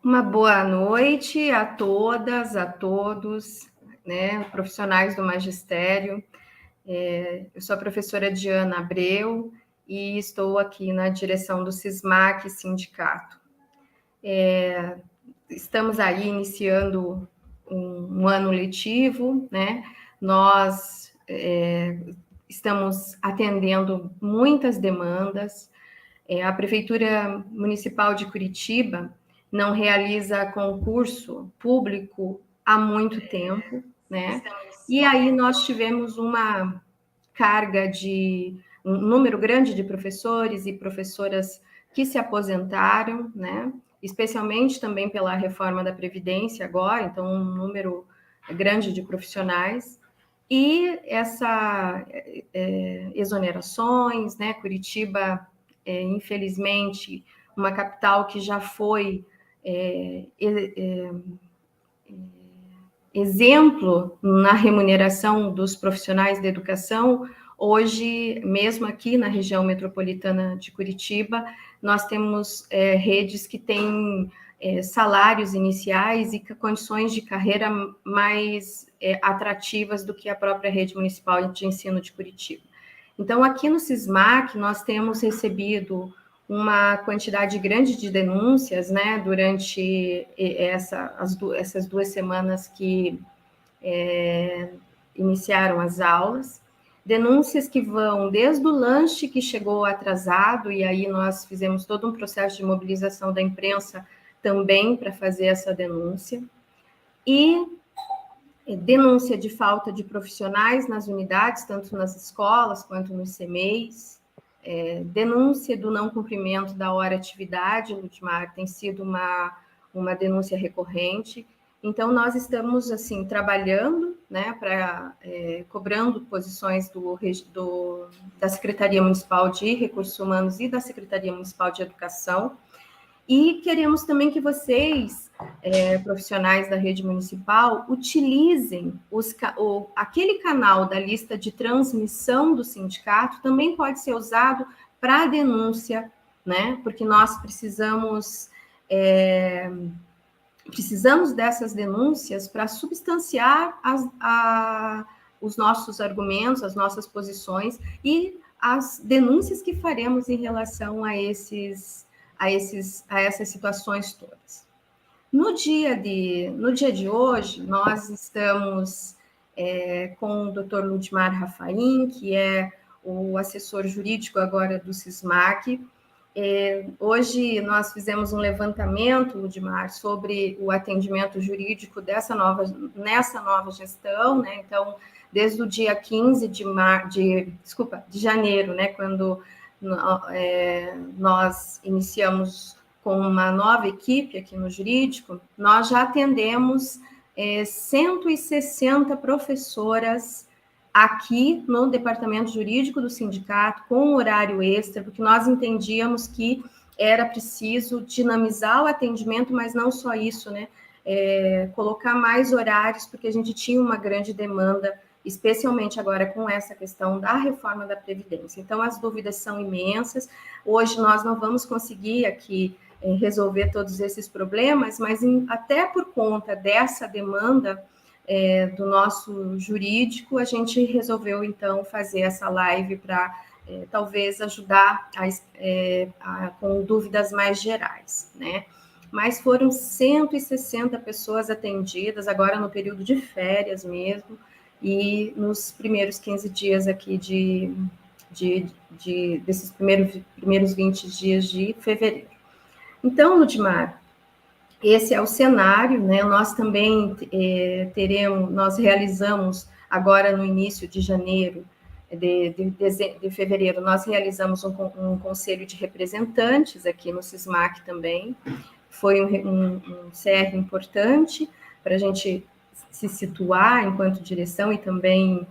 Uma boa noite a todas, a todos, né, profissionais do magistério. Eu sou a professora Diana Abreu e estou aqui na direção do SISMAC Sindicato. Estamos aí iniciando um ano letivo, né? Nós estamos atendendo muitas demandas. A Prefeitura Municipal de Curitiba não realiza concurso público há muito tempo, né? E aí nós tivemos uma carga de um número grande de professores e professoras que se aposentaram, né? Especialmente também pela reforma da Previdência agora, então um número grande de profissionais. E essa exonerações, né? Curitiba infelizmente, uma capital que já foi exemplo na remuneração dos profissionais da educação, hoje, mesmo aqui na região metropolitana de Curitiba, nós temos redes que têm salários iniciais e condições de carreira mais atrativas do que a própria rede municipal de ensino de Curitiba. Então, aqui no SISMAC, nós temos recebido uma quantidade grande de denúncias, né, durante essas 2 semanas que iniciaram as aulas. Denúncias que vão desde o lanche que chegou atrasado, e aí nós fizemos todo um processo de mobilização da imprensa também para fazer essa denúncia, e denúncia de falta de profissionais nas unidades, tanto nas escolas quanto nos CMEIs, denúncia do não cumprimento da hora-atividade, Ludmar, tem sido uma denúncia recorrente. Então, nós estamos, assim, trabalhando, né, cobrando posições da Secretaria Municipal de Recursos Humanos e da Secretaria Municipal de Educação, e queremos também que vocês, profissionais da rede municipal, utilizem aquele canal da lista de transmissão do sindicato, também pode ser usado para denúncia, né? Porque nós precisamos dessas denúncias para substanciar os nossos argumentos, as nossas posições e as denúncias que faremos em relação a essas situações todas. No dia de hoje, nós estamos com o Dr. Ludmar Rafaim, que é o assessor jurídico agora do SISMAC. Hoje nós fizemos um levantamento, Ludmar, sobre o atendimento jurídico nessa nova gestão, né? Então, desde o dia 15 de janeiro, né, quando nós iniciamos com uma nova equipe aqui no jurídico, nós já atendemos 160 professoras aqui no departamento jurídico do sindicato, com horário extra, porque nós entendíamos que era preciso dinamizar o atendimento, mas não só isso, né? Colocar mais horários, porque a gente tinha uma grande demanda, especialmente agora com essa questão da reforma da Previdência. Então, as dúvidas são imensas. Hoje nós não vamos conseguir aqui resolver todos esses problemas, mas até por conta dessa demanda do nosso jurídico, a gente resolveu, então, fazer essa live para talvez ajudar com dúvidas mais gerais, né? Mas foram 160 pessoas atendidas, agora no período de férias mesmo, e nos primeiros 15 dias aqui desses primeiros 20 dias de fevereiro. Então, Ludmar, esse é o cenário, né? Nós também nós realizamos agora no início de janeiro, de fevereiro, nós realizamos um conselho de representantes aqui no SISMAC também. Foi um CR importante para a gente se situar enquanto direção e também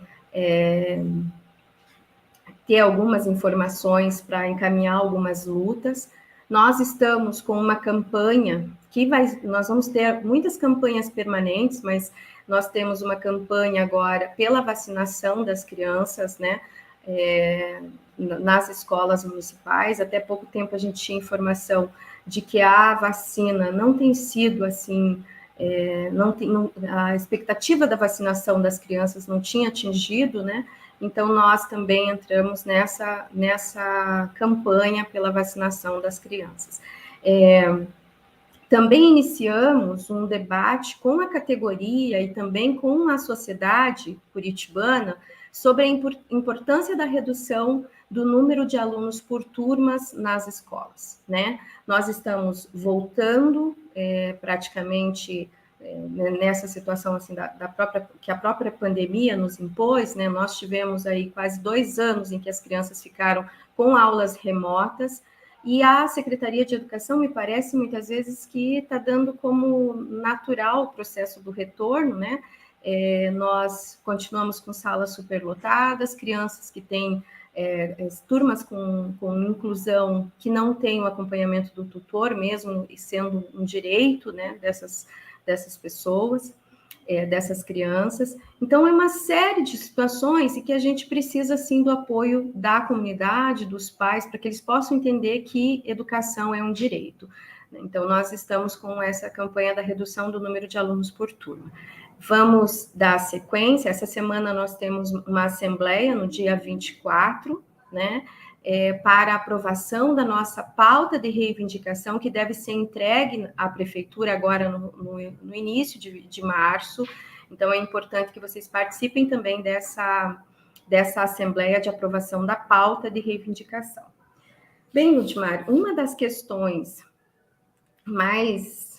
ter algumas informações para encaminhar algumas lutas. Nós estamos com uma campanha nós vamos ter muitas campanhas permanentes, mas nós temos uma campanha agora pela vacinação das crianças, né? nas escolas municipais. Até pouco tempo a gente tinha informação de que a vacina não tem sido assim, a expectativa da vacinação das crianças não tinha atingido, né? Então, nós também entramos nessa campanha pela vacinação das crianças. Também iniciamos um debate com a categoria e também com a sociedade curitibana sobre a importância da redução do número de alunos por turmas nas escolas, né? Nós estamos voltando praticamente nessa situação assim que a própria pandemia nos impôs, né? Nós tivemos aí quase 2 anos em que as crianças ficaram com aulas remotas, e a Secretaria de Educação, me parece, muitas vezes, que está dando como natural o processo do retorno, né? Nós continuamos com salas superlotadas, crianças que têm turmas com inclusão que não têm o acompanhamento do tutor, mesmo sendo um direito, né, dessas pessoas, dessas crianças. Então, é uma série de situações em que a gente precisa, sim, do apoio da comunidade, dos pais, para que eles possam entender que educação é um direito. Então, nós estamos com essa campanha da redução do número de alunos por turma. Vamos dar sequência. Essa semana nós temos uma assembleia no dia 24, né, para aprovação da nossa pauta de reivindicação, que deve ser entregue à prefeitura agora no início de março. Então, é importante que vocês participem também dessa assembleia de aprovação da pauta de reivindicação. Bem, Ludmar, uma das questões mais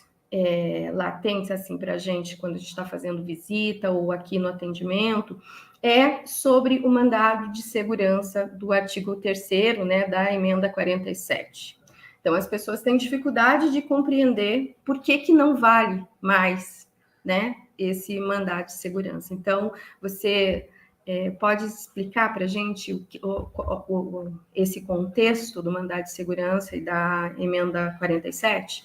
latentes assim, para a gente, quando a gente está fazendo visita ou aqui no atendimento, é sobre o mandado de segurança do artigo 3º, né, da emenda 47. Então, as pessoas têm dificuldade de compreender por que não vale mais, né, esse mandado de segurança. Então, você pode explicar para a gente esse contexto do mandado de segurança e da emenda 47?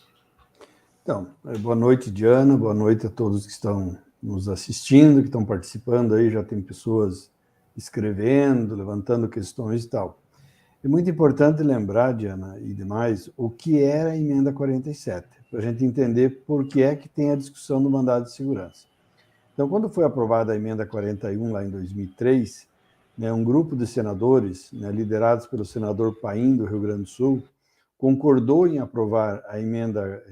Então, boa noite, Diana, boa noite a todos que estão nos assistindo, que estão participando aí, já tem pessoas escrevendo, levantando questões e tal. É muito importante lembrar, Diana, e demais, o que era a emenda 47, para a gente entender por que é que tem a discussão do mandado de segurança. Então, quando foi aprovada a emenda 41, lá em 2003, né, um grupo de senadores, né, liderados pelo senador Paim, do Rio Grande do Sul, concordou em aprovar a emenda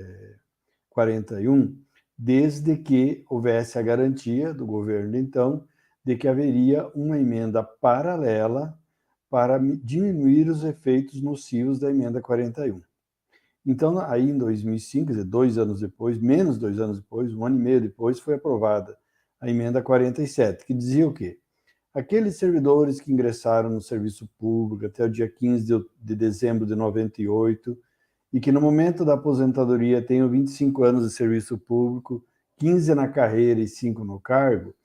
41, desde que houvesse a garantia do governo, então, de que haveria uma emenda paralela para diminuir os efeitos nocivos da emenda 41. Então, aí em 2005, quer dizer, 2 anos depois, menos 2 anos depois, 1 ano e meio depois, foi aprovada a emenda 47, que dizia o quê? Aqueles servidores que ingressaram no serviço público até o dia 15 de dezembro de 98, e que no momento da aposentadoria tenham 25 anos de serviço público, 15 na carreira e 5 no cargo,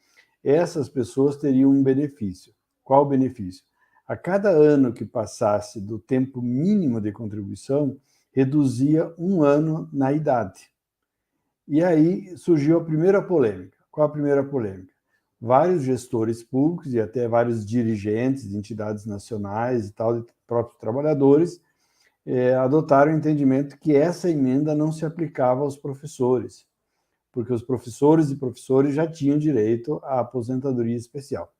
essas pessoas teriam um benefício. Qual o benefício? A cada ano que passasse do tempo mínimo de contribuição, reduzia 1 ano na idade. E aí surgiu a primeira polêmica. Qual a primeira polêmica? Vários gestores públicos e até vários dirigentes de entidades nacionais e tal, de próprios trabalhadores, adotaram o entendimento que essa emenda não se aplicava aos professores, porque os professores e professores já tinham direito à aposentadoria especial.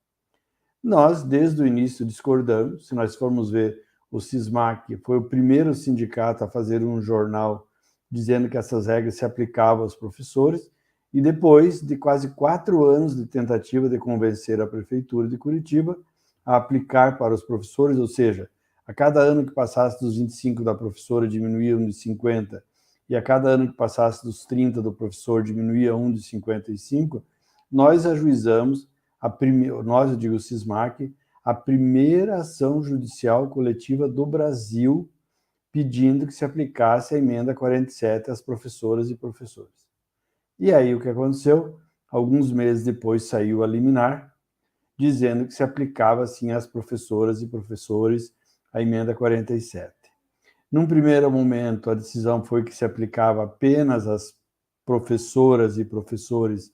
Nós, desde o início, discordamos. Se nós formos ver, o SISMAC foi o primeiro sindicato a fazer um jornal dizendo que essas regras se aplicavam aos professores, e depois de quase 4 anos de tentativa de convencer a Prefeitura de Curitiba a aplicar para os professores, ou seja, a cada ano que passasse dos 25 da professora, diminuíam de 50, e a cada ano que passasse dos 30 do professor, diminuía um de 55, nós ajuizamos, nós, eu digo o SISMAC, a primeira ação judicial coletiva do Brasil pedindo que se aplicasse a emenda 47 às professoras e professores. E aí o que aconteceu? Alguns meses depois saiu a liminar, dizendo que se aplicava, sim, às professoras e professores a emenda 47. Num primeiro momento, a decisão foi que se aplicava apenas às professoras e professores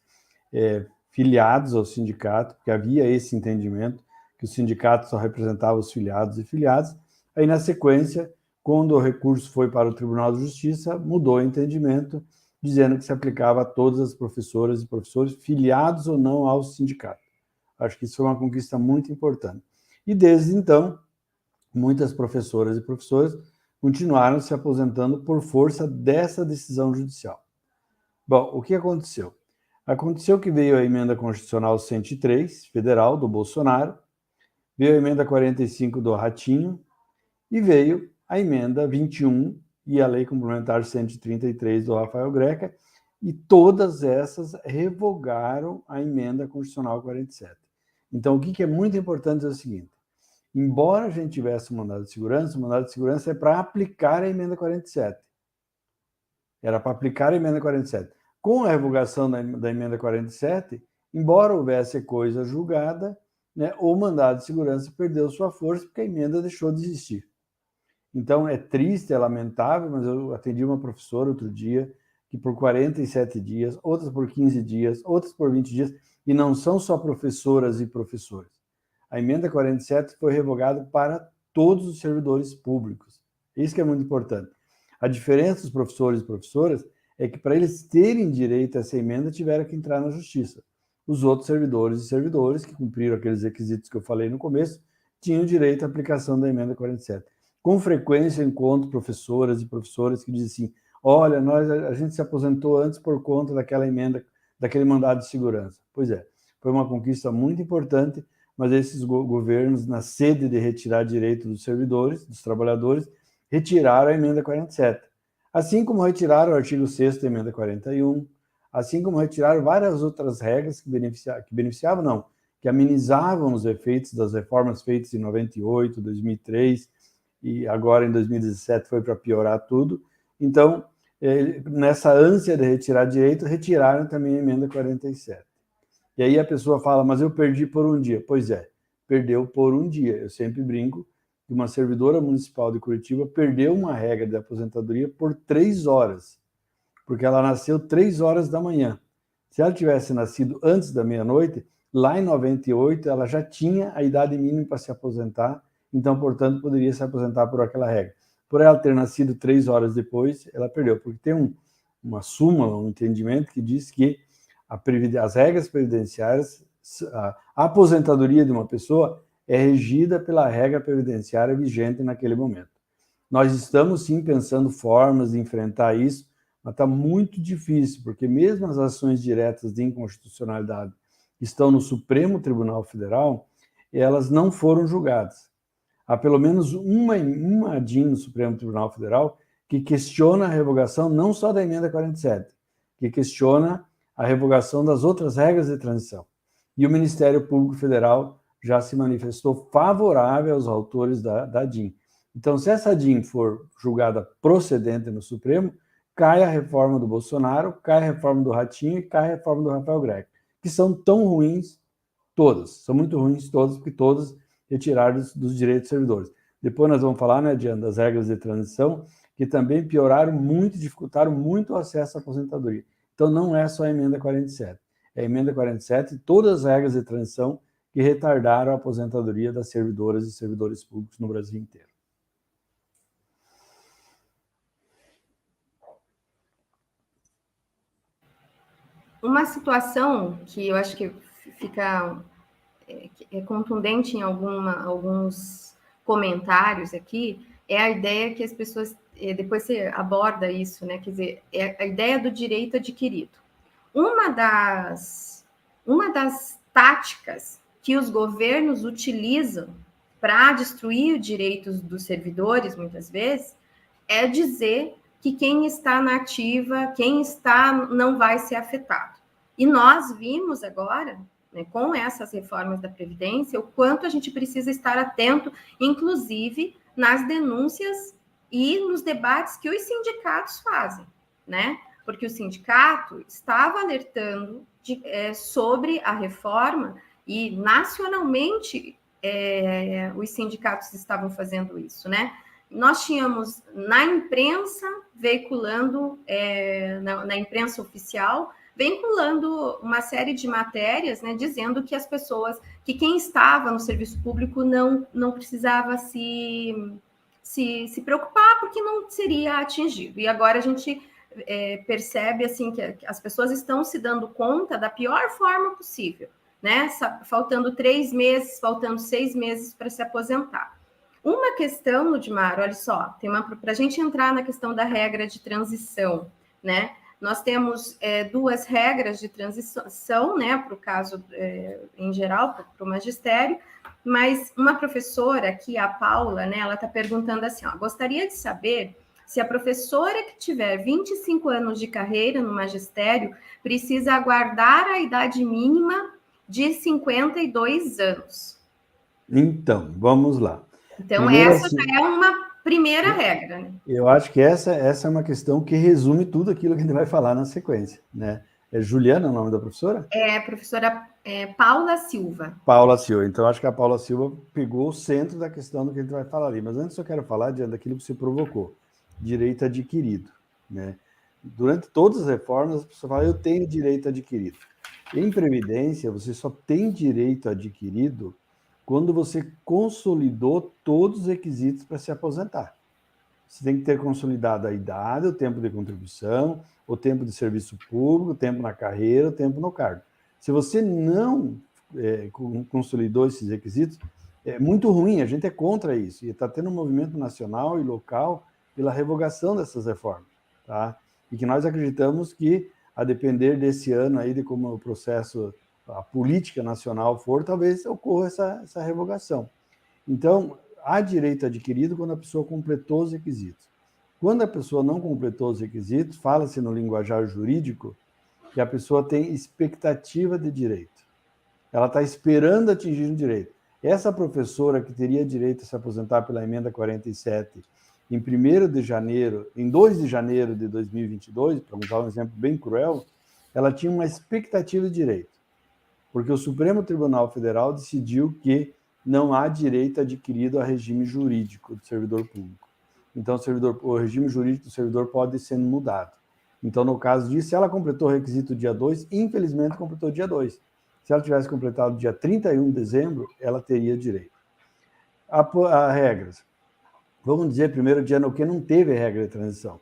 filiados ao sindicato, porque havia esse entendimento, que o sindicato só representava os filiados e filiadas. Aí, na sequência, quando o recurso foi para o Tribunal de Justiça, mudou o entendimento, dizendo que se aplicava a todas as professoras e professores, filiados ou não ao sindicato. Acho que isso foi uma conquista muito importante. E, desde então, muitas professoras e professores continuaram se aposentando por força dessa decisão judicial. Bom, o que aconteceu? Aconteceu que veio a emenda constitucional 103, federal, do Bolsonaro, veio a emenda 45 do Ratinho e veio a emenda 21 e a lei complementar 133 do Rafael Greca, e todas essas revogaram a emenda constitucional 47. Então, o que é muito importante é o seguinte: embora a gente tivesse um mandado de segurança, o mandado de segurança é para aplicar a emenda 47. Era para aplicar a emenda 47. Com a revogação da emenda 47, embora houvesse coisa julgada, né, o mandado de segurança perdeu sua força porque a emenda deixou de existir. Então, é triste, é lamentável, mas eu atendi uma professora outro dia que por 47 dias, outras por 15 dias, outras por 20 dias, e não são só professoras e professores. A emenda 47 foi revogada para todos os servidores públicos. Isso que é muito importante. A diferença dos professores e professoras é que, para eles terem direito a essa emenda, tiveram que entrar na justiça. Os outros servidores e servidoras, que cumpriram aqueles requisitos que eu falei no começo, tinham direito à aplicação da emenda 47. Com frequência, eu encontro professoras e professores que dizem assim: olha, a gente se aposentou antes por conta daquela emenda, daquele mandado de segurança. Pois é, foi uma conquista muito importante, mas esses governos, na sede de retirar direito dos servidores, dos trabalhadores, retiraram a emenda 47. Assim como retiraram o artigo 6º da emenda 41, assim como retiraram várias outras regras que beneficiavam, não, que amenizavam os efeitos das reformas feitas em 98, 2003, e agora em 2017 foi para piorar tudo. Então, nessa ânsia de retirar direito, retiraram também a emenda 47. E aí a pessoa fala: mas eu perdi por um dia. Pois é, perdeu por um dia. Eu sempre brinco que uma servidora municipal de Curitiba perdeu uma regra de aposentadoria por 3 horas, porque ela nasceu 3 horas da manhã. Se ela tivesse nascido antes da meia-noite, lá em 98, ela já tinha a idade mínima para se aposentar, então, portanto, poderia se aposentar por aquela regra. Por ela ter nascido 3 horas depois, ela perdeu, porque tem uma súmula, um entendimento que diz que as regras previdenciárias, a aposentadoria de uma pessoa é regida pela regra previdenciária vigente naquele momento. Nós estamos, sim, pensando formas de enfrentar isso, mas está muito difícil, porque mesmo as ações diretas de inconstitucionalidade que estão no Supremo Tribunal Federal, elas não foram julgadas. Há pelo menos uma DIN no Supremo Tribunal Federal que questiona a revogação não só da emenda 47, que questiona a revogação das outras regras de transição. E o Ministério Público Federal já se manifestou favorável aos autores da DIN. Então, se essa DIN for julgada procedente no Supremo, cai a reforma do Bolsonaro, cai a reforma do Ratinho e cai a reforma do Rafael Greca, que são tão ruins todas, são muito ruins todas, porque todas retiraram dos direitos dos servidores. Depois nós vamos falar, né, Diana, das regras de transição, que também pioraram muito, dificultaram muito o acesso à aposentadoria. Então, não é só a emenda 47. É a emenda 47 e todas as regras de transição que retardaram a aposentadoria das servidoras e servidores públicos no Brasil inteiro. Uma situação que eu acho que fica contundente em alguns comentários aqui é a ideia que as pessoas, depois você aborda isso, né? Quer dizer, é a ideia do direito adquirido. Uma das táticas que os governos utilizam para destruir os direitos dos servidores, muitas vezes, é dizer que quem está na ativa, quem está, não vai ser afetado. E nós vimos agora, né, com essas reformas da Previdência, o quanto a gente precisa estar atento, inclusive nas denúncias e nos debates que os sindicatos fazem, né? Porque o sindicato estava alertando sobre a reforma e nacionalmente os sindicatos estavam fazendo isso, né? Nós tínhamos na imprensa veiculando, na imprensa oficial, vinculando uma série de matérias, né, dizendo que as pessoas, que quem estava no serviço público não precisava se preocupar porque não seria atingido. E agora a gente percebe assim que as pessoas estão se dando conta da pior forma possível, né? Faltando 3 meses, faltando 6 meses para se aposentar. Uma questão, Ludmar, olha só, para a gente entrar na questão da regra de transição, né? Nós temos 2 regras de transição, né, para o caso em geral, para o magistério, mas uma professora aqui, a Paula, né, ela está perguntando assim, ó, gostaria de saber se a professora que tiver 25 anos de carreira no magistério precisa aguardar a idade mínima de 52 anos. Então, vamos lá. Então, Primeiro, essa assim, já é uma primeira regra, né? eu acho que essa é uma questão que resume tudo aquilo que a gente vai falar na sequência, né? É Juliana o nome da professora? É a professora Paula Silva. Paula Silva. Então, acho que a Paula Silva pegou o centro da questão do que a gente vai falar ali. Mas antes eu quero falar daquilo que você provocou, direito adquirido, né? Durante todas as reformas, a pessoa fala, eu tenho direito adquirido. Em Previdência, você só tem direito adquirido quando você consolidou todos os requisitos para se aposentar. Você tem que ter consolidado a idade, o tempo de contribuição, o tempo de serviço público, o tempo na carreira, o tempo no cargo. Se você não consolidou esses requisitos, é muito ruim, a gente é contra isso. E está tendo um movimento nacional e local pela revogação dessas reformas. Tá? E que nós acreditamos que, a depender desse ano aí, de como o processo, a política nacional for, talvez ocorra essa revogação. Então, há direito adquirido quando a pessoa completou os requisitos. Quando a pessoa não completou os requisitos, fala-se no linguajar jurídico que a pessoa tem expectativa de direito. Ela está esperando atingir um direito. Essa professora que teria direito a se aposentar pela emenda 47 em 1º de janeiro, em 2 de janeiro de 2022, para usar um exemplo bem cruel, ela tinha uma expectativa de direito, porque o Supremo Tribunal Federal decidiu que não há direito adquirido a regime jurídico do servidor público. Então, o regime jurídico do servidor pode ser mudado. Então, no caso disso, se ela completou o requisito dia 2, infelizmente completou dia 2. Se ela tivesse completado dia 31 de dezembro, ela teria direito. A regras. Vamos dizer, primeiro dia no que não teve regra de transição.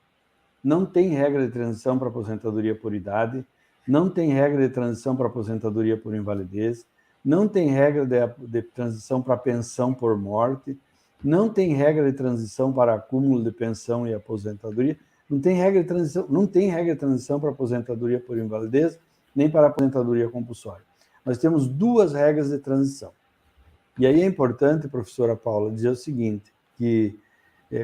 Não tem regra de transição para aposentadoria por idade, não tem regra de transição para aposentadoria por invalidez, não tem regra de transição para pensão por morte, não tem regra de transição para acúmulo de pensão e aposentadoria, não tem regra de transição para aposentadoria por invalidez, nem para aposentadoria compulsória. Nós temos 2 regras de transição. E aí é importante, professora Paula, dizer o seguinte, que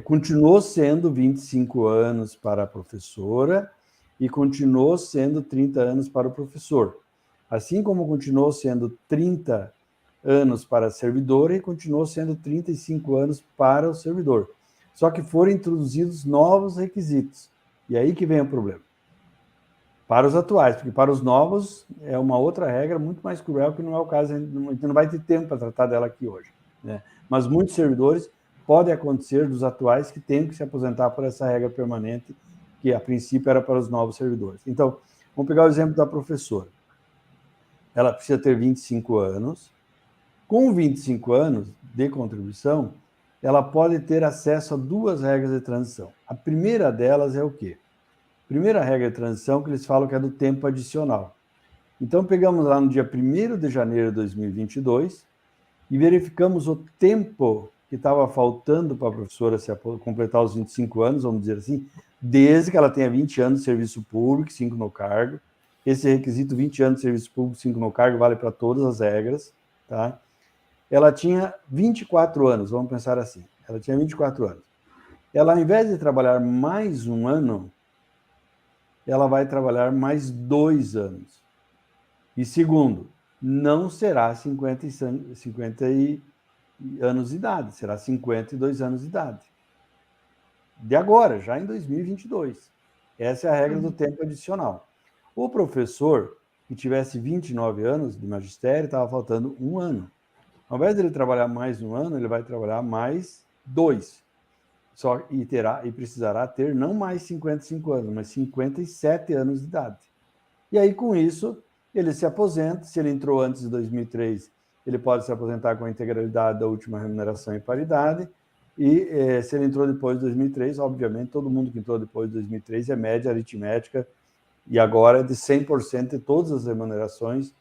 continuou sendo 25 anos para a professora e continuou sendo 30 anos para o professor. Assim como continuou sendo 30 anos para a servidora e continuou sendo 35 anos para o servidor. Só que foram introduzidos novos requisitos. E aí que vem o problema. Para os atuais, porque para os novos é uma outra regra muito mais cruel, que não é o caso, a gente não vai ter tempo para tratar dela aqui hoje, né? Mas muitos servidores pode acontecer dos atuais que têm que se aposentar por essa regra permanente, que a princípio era para os novos servidores. Então, vamos pegar o exemplo da professora. Ela precisa ter 25 anos. Com 25 anos de contribuição, ela pode ter acesso a 2 regras de transição. A primeira delas é o quê? A primeira regra de transição que eles falam que é do tempo adicional. Então, pegamos lá no dia 1º de janeiro de 2022 e verificamos o tempo que estava faltando para a professora completar os 25 anos, vamos dizer assim, desde que ela tenha 20 anos de serviço público, 5 no cargo. Esse requisito, 20 anos de serviço público, 5 no cargo, vale para todas as regras, tá? Ela tinha 24 anos, vamos pensar assim, ela tinha 24 anos. Ela, ao invés de trabalhar mais um ano, ela vai trabalhar mais 2 anos. E segundo, não será 50 anos de idade, será 52 anos de idade. De agora, já em 2022. Essa é a regra do tempo adicional. O professor que tivesse 29 anos de magistério, estava faltando 1 ano. Ao invés de ele trabalhar mais 1 ano, ele vai trabalhar mais 2. E precisará ter não mais 55 anos, mas 57 anos de idade. E aí, com isso, ele se aposenta. Se ele entrou antes de 2003, ele pode se aposentar com a integralidade da última remuneração em paridade. E se ele entrou depois de 2003, obviamente, todo mundo que entrou depois de 2003 é média aritmética, e agora é de 100% de todas as remunerações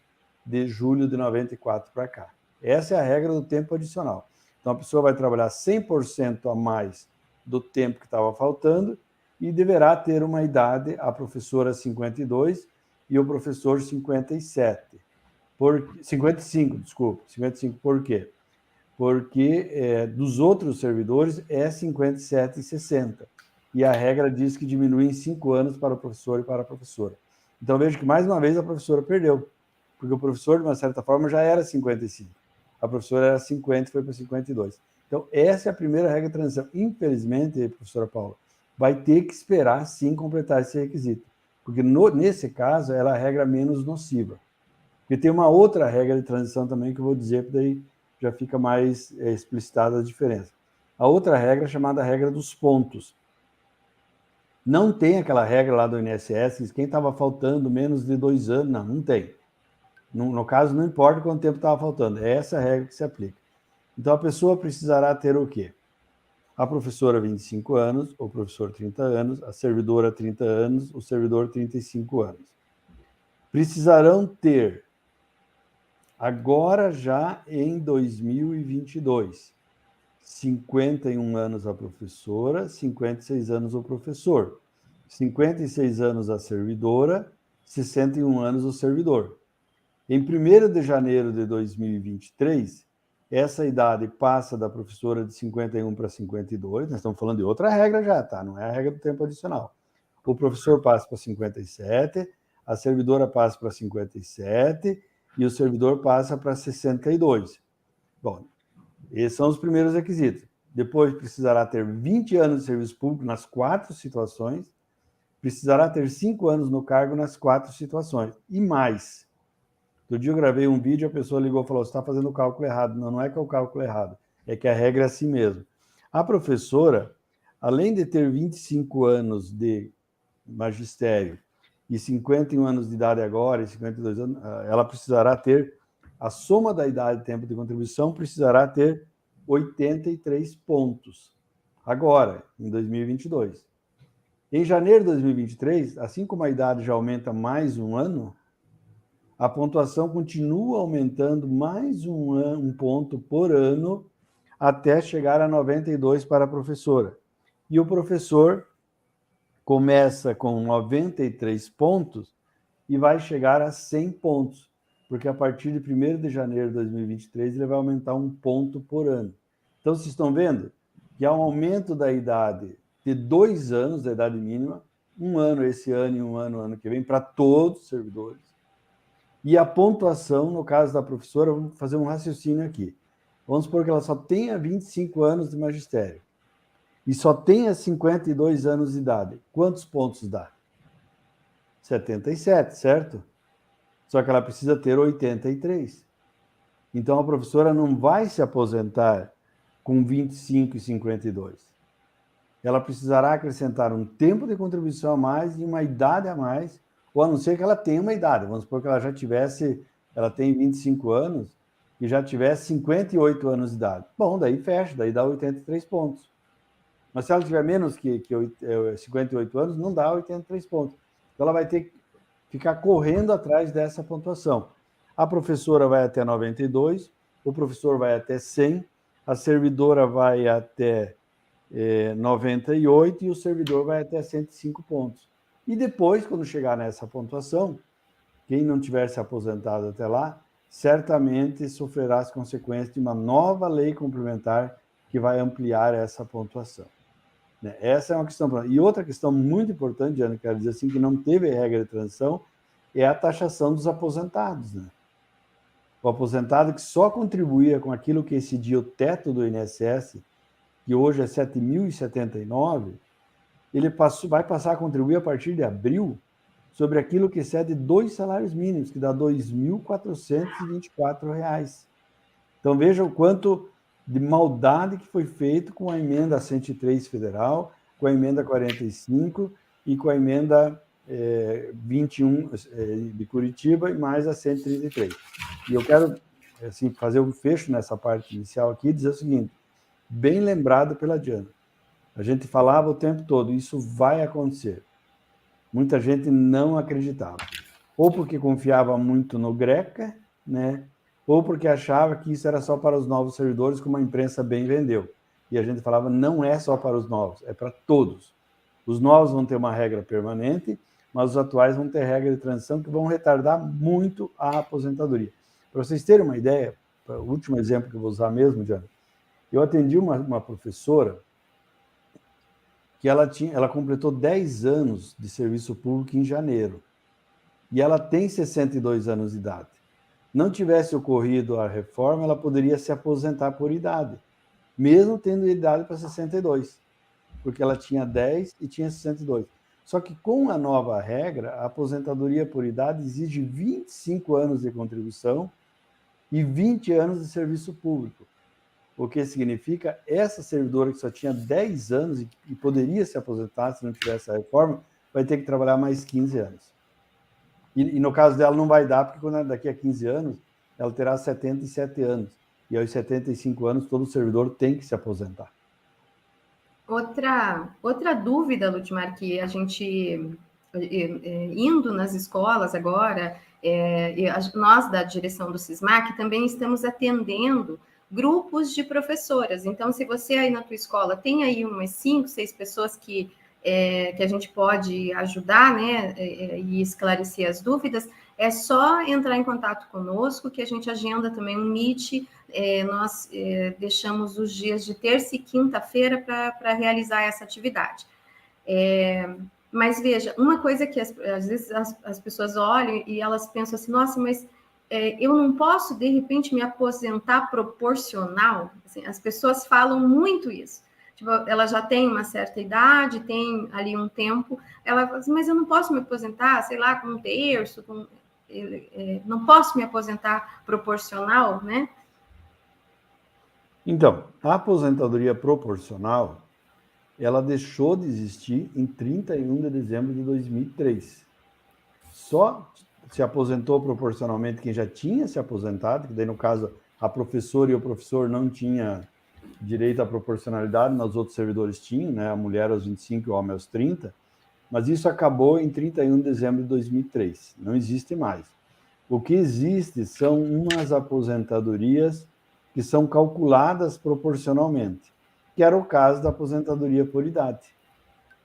de julho de 94 para cá. Essa é a regra do tempo adicional. Então, a pessoa vai trabalhar 100% a mais do tempo que estava faltando e deverá ter uma idade, a professora 52 e o professor 57. 55, desculpa. 55 por quê? Porque dos outros servidores é 57 e 60. E a regra diz que diminui em 5 anos para o professor e para a professora. Então, vejo que, mais uma vez, a professora perdeu, porque o professor, de uma certa forma, já era 55. A professora era 50 e foi para 52. Então, essa é a primeira regra de transição. Infelizmente, professora Paula, vai ter que esperar, sim, completar esse requisito, porque, nesse caso, ela é a regra menos nociva. Porque tem uma outra regra de transição também que eu vou dizer, porque daí já fica mais explicitada a diferença. A outra regra é chamada regra dos pontos. Não tem aquela regra lá do INSS, que quem estava faltando menos de 2 anos, não tem. No caso, não importa quanto tempo estava faltando, é essa a regra que se aplica. Então, a pessoa precisará ter o quê? A professora, 25 anos, o professor, 30 anos, a servidora, 30 anos, o servidor, 35 anos. Precisarão ter, agora já em 2022, 51 anos a professora, 56 anos o professor, 56 anos a servidora, 61 anos o servidor. Em 1º de janeiro de 2023, essa idade passa da professora de 51 para 52, nós estamos falando de outra regra já, tá? Não é a regra do tempo adicional. O professor passa para 57, a servidora passa para 57 e o servidor passa para 62. Bom, esses são os primeiros requisitos. Depois, precisará ter 20 anos de serviço público nas 4 situações, precisará ter 5 anos no cargo nas 4 situações, e mais. Outro dia eu gravei um vídeo, a pessoa ligou e falou, você está fazendo o cálculo errado. Não, não é que é o cálculo errado, é que a regra é assim mesmo. A professora, além de ter 25 anos de magistério e 51 anos de idade agora, e 52 anos, ela precisará ter, a soma da idade e tempo de contribuição precisará ter 83 pontos. Agora, em 2022. Em janeiro de 2023, assim como a idade já aumenta mais um ano, a pontuação continua aumentando mais um ponto por ano até chegar a 92 para a professora. E o professor começa com 93 pontos e vai chegar a 100 pontos, porque a partir de 1º de janeiro de 2023 ele vai aumentar 1 ponto por ano. Então, vocês estão vendo que há um aumento da idade de 2 anos, da idade mínima, 1 ano esse ano e 1 ano que vem, para todos os servidores. E a pontuação, no caso da professora, vamos fazer um raciocínio aqui. Vamos supor que ela só tenha 25 anos de magistério e só tenha 52 anos de idade. Quantos pontos dá? 77, certo? Só que ela precisa ter 83. Então, a professora não vai se aposentar com 25 e 52. Ela precisará acrescentar um tempo de contribuição a mais e uma idade a mais, ou a não ser que ela tenha uma idade. Vamos supor que ela já tivesse, ela tem 25 anos e já tivesse 58 anos de idade. Bom, daí fecha, daí dá 83 pontos. Mas se ela tiver menos que 58 anos, não dá 83 pontos. Então, ela vai ter que ficar correndo atrás dessa pontuação. A professora vai até 92, o professor vai até 100, a servidora vai até 98 e o servidor vai até 105 pontos. E depois, quando chegar nessa pontuação, quem não tiver se aposentado até lá, certamente sofrerá as consequências de uma nova lei complementar que vai ampliar essa pontuação. Essa é uma questão. E outra questão muito importante, Diana, quero dizer assim, que não teve regra de transição, é a taxação dos aposentados. Né? O aposentado que só contribuía com aquilo que excedia o teto do INSS, que hoje é 7.079, ele vai passar a contribuir a partir de abril sobre aquilo que excede 2 salários mínimos, que dá R$ 2.424. Então, veja o quanto de maldade que foi feito com a emenda 103 federal, com a emenda 45 e com a emenda 21 de Curitiba e mais a 133. E eu quero assim, fazer um fecho nessa parte inicial aqui e dizer o seguinte, bem lembrado pela Diana. A gente falava o tempo todo, isso vai acontecer. Muita gente não acreditava. Ou porque confiava muito no Greca, né? Ou porque achava que isso era só para os novos servidores, como a imprensa bem vendeu. E a gente falava, não é só para os novos, é para todos. Os novos vão ter uma regra permanente, mas os atuais vão ter regra de transição que vão retardar muito a aposentadoria. Para vocês terem uma ideia, o último exemplo que eu vou usar mesmo, Diana, eu atendi uma professora que ela completou 10 anos de serviço público em janeiro. E ela tem 62 anos de idade. Não tivesse ocorrido a reforma, ela poderia se aposentar por idade, mesmo tendo idade para 62, porque ela tinha 10 e tinha 62. Só que com a nova regra, a aposentadoria por idade exige 25 anos de contribuição e 20 anos de serviço público. O que significa essa servidora que só tinha 10 anos e poderia se aposentar se não tivesse a reforma, vai ter que trabalhar mais 15 anos. E no caso dela não vai dar, porque quando daqui a 15 anos, ela terá 77 anos. E aos 75 anos, todo servidor tem que se aposentar. Outra dúvida, Ludmar, que a gente, indo nas escolas agora, nós da direção do SISMAC também estamos atendendo grupos de professoras. Então, se você aí na tua escola tem aí umas 5, 6 pessoas que a gente pode ajudar, né, e esclarecer as dúvidas, é só entrar em contato conosco, que a gente agenda também um Meet. Nós deixamos os dias de terça e quinta-feira para realizar essa atividade. Mas veja, uma coisa que às vezes as pessoas olham e elas pensam assim, nossa, mas eu não posso, de repente, me aposentar proporcional? Assim, as pessoas falam muito isso. Tipo, ela já tem uma certa idade, tem ali um tempo, ela fala assim, mas eu não posso me aposentar, sei lá, com um terço, não posso me aposentar proporcional, né? Então, a aposentadoria proporcional, ela deixou de existir em 31 de dezembro de 2003. Só se aposentou proporcionalmente quem já tinha se aposentado, que daí, no caso, a professora e o professor não tinham direito à proporcionalidade, mas os outros servidores tinham, né? A mulher aos 25 e o homem aos 30, mas isso acabou em 31 de dezembro de 2003, não existe mais. O que existe são umas aposentadorias que são calculadas proporcionalmente, que era o caso da aposentadoria por idade,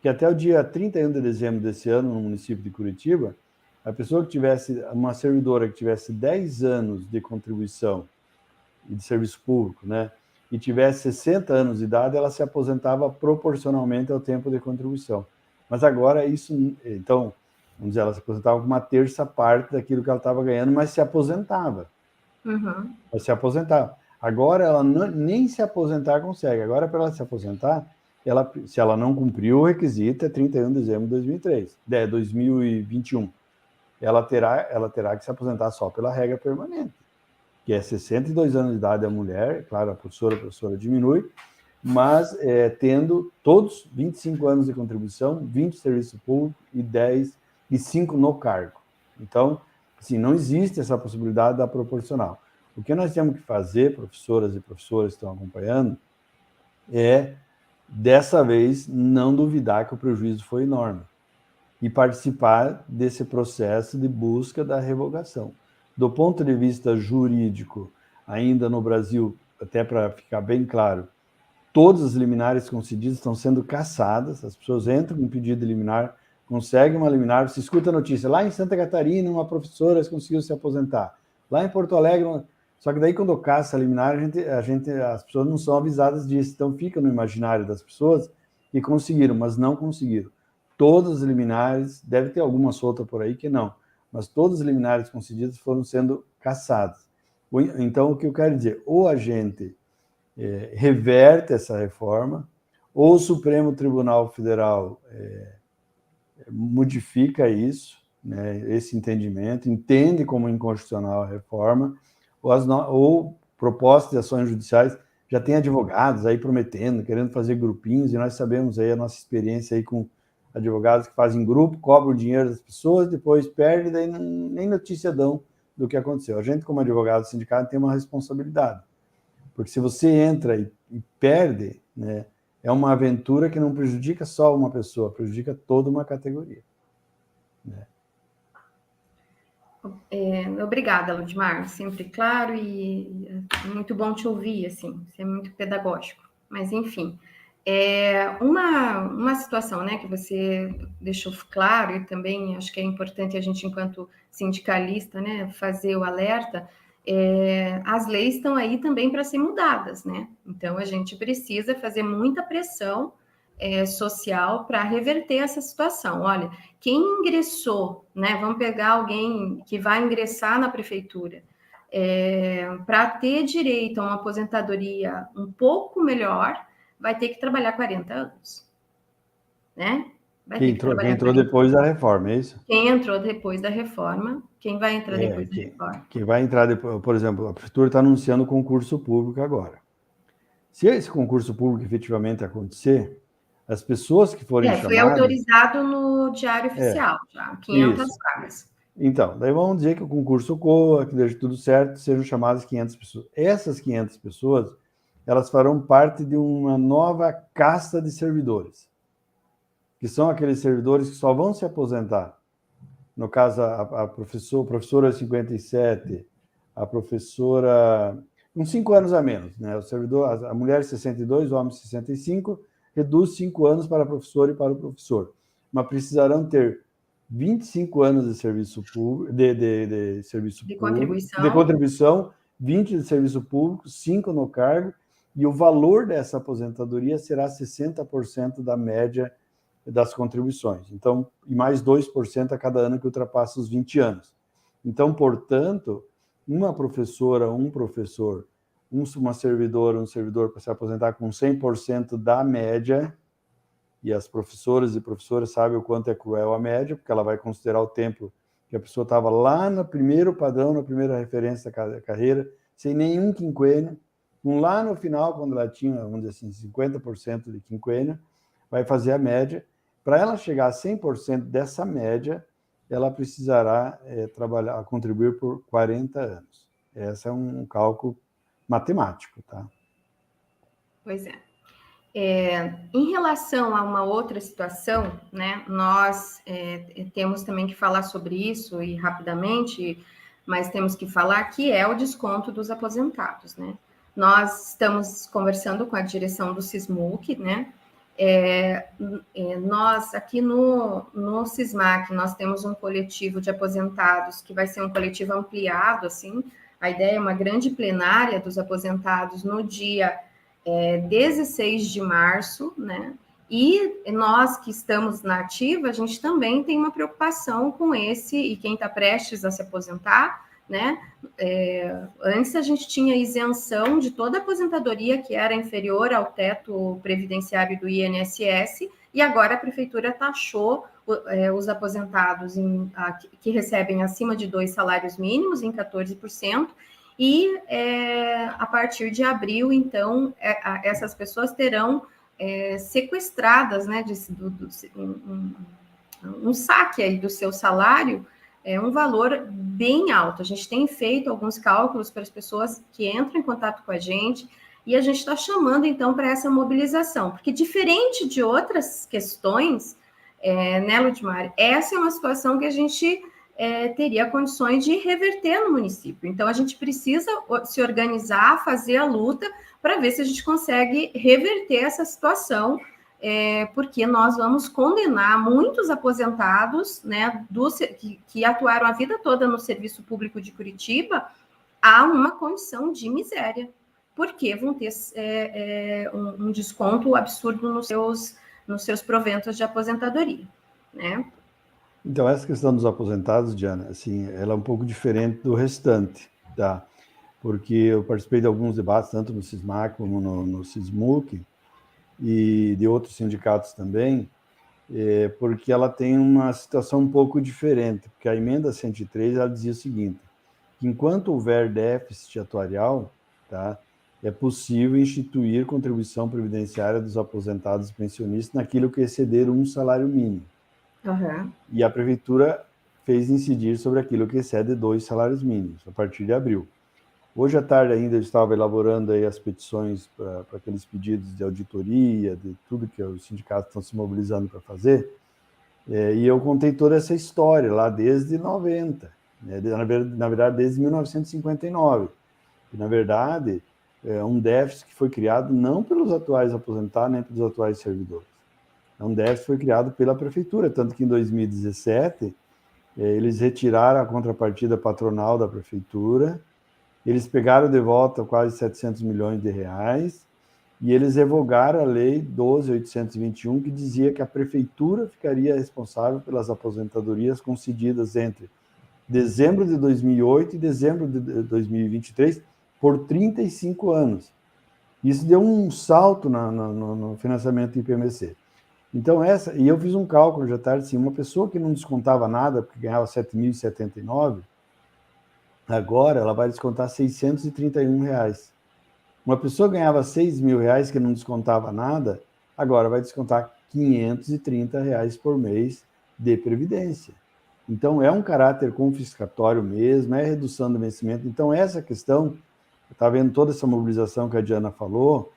que até o dia 31 de dezembro desse ano, no município de Curitiba, a pessoa que tivesse, uma servidora que tivesse 10 anos de contribuição e de serviço público, né, e tivesse 60 anos de idade, ela se aposentava proporcionalmente ao tempo de contribuição. Mas agora isso, então, vamos dizer, ela se aposentava com uma terça parte daquilo que ela estava ganhando, mas se aposentava. Uhum. Mas se aposentava. Agora ela nem se aposentar consegue. Agora, para ela se aposentar, se ela não cumpriu o requisito, é 31 de dezembro de 2021. Ela terá que se aposentar só pela regra permanente, que é 62 anos de idade a mulher, claro, a professora diminui, mas tendo todos 25 anos de contribuição, 20 de serviço público e 10 e 5 no cargo. Então, assim, não existe essa possibilidade da proporcional. O que nós temos que fazer, professoras e professores que estão acompanhando, é, dessa vez, não duvidar que o prejuízo foi enorme e participar desse processo de busca da revogação. Do ponto de vista jurídico, ainda no Brasil, até para ficar bem claro, todas as liminares concedidas estão sendo cassadas, as pessoas entram com um pedido de liminar, conseguem uma liminar, você escuta a notícia, lá em Santa Catarina, uma professora conseguiu se aposentar, lá em Porto Alegre, só que daí quando caça a liminar, as pessoas não são avisadas disso, então fica no imaginário das pessoas que conseguiram, mas não conseguiram. Todas as liminares, deve ter alguma solta por aí que não, mas todas as liminares concedidas foram sendo cassadas. Então, o que eu quero dizer, ou a gente reverte essa reforma, ou o Supremo Tribunal Federal modifica isso, né, esse entendimento, entende como inconstitucional a reforma, ou propostas de ações judiciais, já tem advogados aí prometendo, querendo fazer grupinhos, e nós sabemos aí a nossa experiência aí com advogados que fazem grupo, cobram o dinheiro das pessoas, depois perdem, daí nem notícia dão do que aconteceu. A gente, como advogado do sindicato, tem uma responsabilidade, porque se você entra e perde, né, é uma aventura que não prejudica só uma pessoa, prejudica toda uma categoria. Né? Obrigada, Ludmar, sempre claro e muito bom te ouvir, assim, você é muito pedagógico. Mas, enfim, uma situação, né, que você deixou claro, e também acho que é importante a gente, enquanto sindicalista, né, fazer o alerta, as leis estão aí também para ser mudadas, né? Então, a gente precisa fazer muita pressão social para reverter essa situação. Olha, quem ingressou, né? Vamos pegar alguém que vai ingressar na prefeitura, para ter direito a uma aposentadoria um pouco melhor, vai ter que trabalhar 40 anos, né? Quem entrou depois da reforma, é isso? Quem entrou depois da reforma, quem vai entrar depois da reforma? Quem vai entrar depois, por exemplo, a prefeitura está anunciando o concurso público agora. Se esse concurso público efetivamente acontecer, as pessoas que forem chamadas... Foi autorizado no Diário Oficial, já, 500 vagas. Então, daí vamos dizer que o concurso ocorra, que deixe tudo certo, sejam chamadas 500 pessoas. Essas 500 pessoas, elas farão parte de uma nova casta de servidores, que são aqueles servidores que só vão se aposentar. No caso, a professora 57, a professora... uns 5 anos a menos, né? O servidor, a mulher 62, o homem 65, reduz 5 anos para a professora e para o professor. Mas precisarão ter 25 anos de serviço público, de contribuição, 20 de serviço público, 5 no cargo, e o valor dessa aposentadoria será 60% da média das contribuições. Então, e mais 2% a cada ano que ultrapassa os 20 anos. Então, portanto, uma professora, um professor, uma servidora, um servidor para se aposentar com 100% da média, e as professoras e professoras sabem o quanto é cruel a média, porque ela vai considerar o tempo que a pessoa estava lá no primeiro padrão, na primeira referência da carreira, sem nenhum quinquênio, lá no final, quando ela tinha, vamos dizer assim, 50% de quinquênio, vai fazer a média. Para ela chegar a 100% dessa média, ela precisará contribuir por 40 anos. Esse é um cálculo matemático, tá? Pois é. Em relação a uma outra situação, né, nós temos também que falar sobre isso, e rapidamente, mas temos que falar que é o desconto dos aposentados, né? Nós estamos conversando com a direção do SISMUC, né? Nós, aqui no SISMAC, nós temos um coletivo de aposentados, que vai ser um coletivo ampliado, assim, a ideia é uma grande plenária dos aposentados no dia 16 de março, né? E nós que estamos na ativa, a gente também tem uma preocupação com e quem está prestes a se aposentar, né? Antes a gente tinha isenção de toda a aposentadoria que era inferior ao teto previdenciário do INSS, e agora a prefeitura taxou os aposentados que recebem acima de 2 salários mínimos em 14%, e a partir de abril, então, essas pessoas terão sequestradas, né, um saque aí do seu salário, um valor bem alto. A gente tem feito alguns cálculos para as pessoas que entram em contato com a gente, e a gente está chamando, então, para essa mobilização, porque diferente de outras questões, né, Ludmar, essa é uma situação que a gente teria condições de reverter no município. Então, a gente precisa se organizar, fazer a luta, para ver se a gente consegue reverter essa situação, porque nós vamos condenar muitos aposentados, né, que atuaram a vida toda no serviço público de Curitiba, a uma condição de miséria, porque vão ter um desconto absurdo nos seus proventos de aposentadoria, né? Então, essa questão dos aposentados, Diana, assim, ela é um pouco diferente do restante, tá? Porque eu participei de alguns debates, tanto no SISMAC como no SISMUC, e de outros sindicatos também, porque ela tem uma situação um pouco diferente, porque a emenda 103, ela dizia o seguinte, que enquanto houver déficit atuarial, tá, é possível instituir contribuição previdenciária dos aposentados e pensionistas naquilo que exceder um salário mínimo. Uhum. E a prefeitura fez incidir sobre aquilo que excede 2 salários mínimos, a partir de abril. Hoje à tarde ainda eu estava elaborando aí as petições para aqueles pedidos de auditoria, de tudo que os sindicatos estão se mobilizando para fazer, e eu contei toda essa história lá desde 90, né, na verdade desde 1959, que na verdade é um déficit que foi criado não pelos atuais aposentados, nem pelos atuais servidores. É um déficit que foi criado pela prefeitura, tanto que em 2017 eles retiraram a contrapartida patronal da prefeitura, eles pegaram de volta quase 700 milhões de reais e eles revogaram a lei 12.821, que dizia que a prefeitura ficaria responsável pelas aposentadorias concedidas entre dezembro de 2008 e dezembro de 2023 por 35 anos. Isso deu um salto no financiamento do IPMC. Então, e eu fiz um cálculo já tarde, assim, uma pessoa que não descontava nada, porque ganhava R$ 7.079, agora ela vai descontar R$ 631. Uma pessoa ganhava R$ 6.000, que não descontava nada, agora vai descontar R$ 530 por mês de previdência. Então, é um caráter confiscatório mesmo, é redução do vencimento. Então, essa questão, está vendo toda essa mobilização que a Diana falou,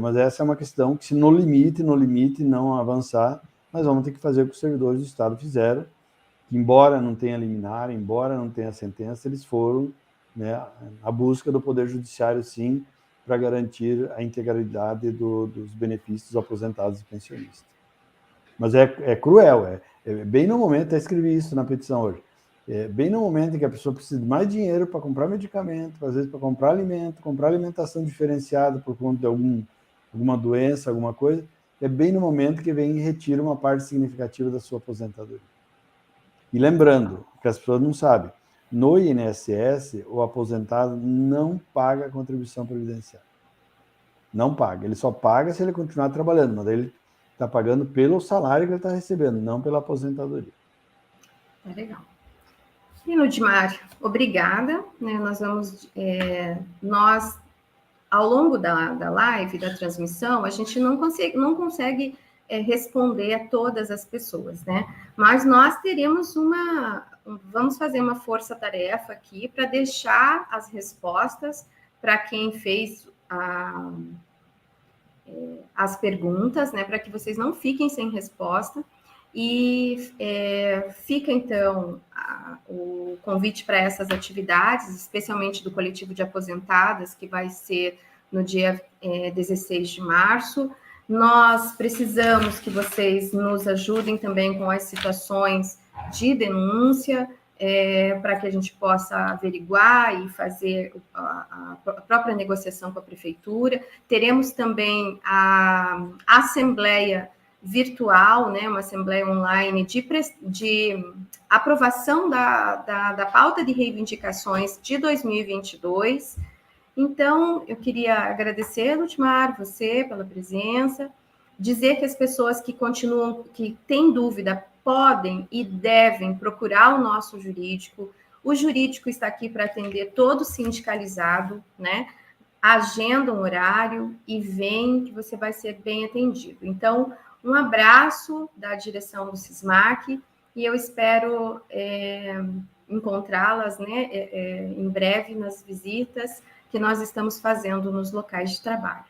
mas essa é uma questão que, se no limite não avançar, nós vamos ter que fazer o que os servidores do Estado fizeram, que, embora não tenha liminar, embora não tenha sentença, eles foram, né, à busca do Poder Judiciário, sim, para garantir a integralidade dos benefícios dos aposentados e pensionistas. Mas é cruel, bem no momento, eu escrevi isso na petição hoje, bem no momento em que a pessoa precisa de mais dinheiro para comprar medicamento, às vezes para comprar alimento, comprar alimentação diferenciada por conta de alguma doença, alguma coisa, é bem no momento que vem e retira uma parte significativa da sua aposentadoria. E lembrando, que as pessoas não sabem, no INSS, o aposentado não paga a contribuição previdenciária. Não paga. Ele só paga se ele continuar trabalhando, mas ele está pagando pelo salário que ele está recebendo, não pela aposentadoria. É legal. E Ludmar, obrigada. Né? Nós, ao longo da live, da transmissão, a gente não consegue responder a todas as pessoas, né? Mas nós vamos fazer uma força-tarefa aqui para deixar as respostas para quem fez as perguntas, né? Para que vocês não fiquem sem resposta. E fica, então, o convite para essas atividades, especialmente do coletivo de aposentadas, que vai ser no dia 16 de março. Nós precisamos que vocês nos ajudem também com as situações de denúncia, para que a gente possa averiguar e fazer a própria negociação com a prefeitura. Teremos também a assembleia virtual, né, uma assembleia online de aprovação da pauta de reivindicações de 2022. Então, eu queria agradecer, Ludmar, você pela presença, dizer que as pessoas que têm dúvida, podem e devem procurar o nosso jurídico. O jurídico está aqui para atender todo sindicalizado, né? Agenda um horário e vem que você vai ser bem atendido. Então, um abraço da direção do SISMAC e eu espero encontrá-las, né, em breve nas visitas que nós estamos fazendo nos locais de trabalho.